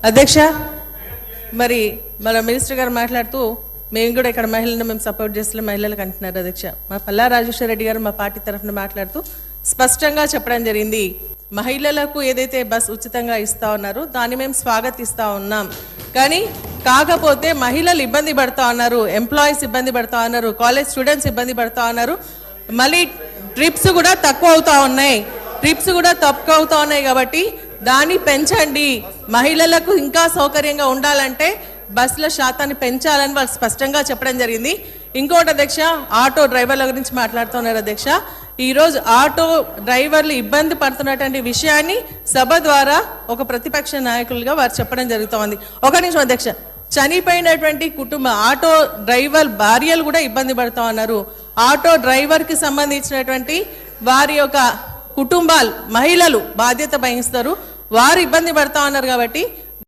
అధ్యక్ష, మరి మన మినిస్టర్ గారు మాట్లాడుతూ మేము కూడా ఇక్కడ మహిళలను మేము సపోర్ట్ చేస్తున్న మహిళలకు అంటున్నారు. అధ్యక్ష, మా పల్లా రాజేశ్వర రెడ్డి గారు మా పార్టీ తరఫున మాట్లాడుతూ స్పష్టంగా చెప్పడం జరిగింది, మహిళలకు ఏదైతే బస్ ఉచితంగా ఇస్తా ఉన్నారో దాన్ని మేము స్వాగతిస్తా ఉన్నాం. కానీ కాకపోతే మహిళలు ఇబ్బంది పడుతూ ఉన్నారు, ఎంప్లాయీస్ ఇబ్బంది పడుతూ ఉన్నారు, కాలేజ్ స్టూడెంట్స్ ఇబ్బంది పడుతూ ఉన్నారు. మళ్ళీ ట్రిప్స్ కూడా తక్కువ అవుతా ఉన్నాయి కాబట్టి దాన్ని పెంచండి. మహిళలకు ఇంకా సౌకర్యంగా ఉండాలంటే బస్సుల శాతాన్ని పెంచాలని వాళ్ళు స్పష్టంగా చెప్పడం జరిగింది. ఇంకోటి అధ్యక్ష, ఆటో డ్రైవర్ల గురించి మాట్లాడుతున్నారు. అధ్యక్ష, ఈరోజు ఆటో డ్రైవర్లు ఇబ్బంది పడుతున్నటువంటి విషయాన్ని సభ ద్వారా ఒక ప్రతిపక్ష నాయకులుగా వారు చెప్పడం జరుగుతోంది. ఒక నిమిషం అధ్యక్ష, చనిపోయినటువంటి కుటుంబ ఆటో డ్రైవర్ భార్యలు కూడా ఇబ్బంది పడుతూ ఉన్నారు. ఆటో డ్రైవర్కి సంబంధించినటువంటి వారి యొక్క కుటుంబాలు మహిళలు బాధ్యత వహిస్తారు, వారు ఇబ్బంది పడుతూ ఉన్నారు. కాబట్టి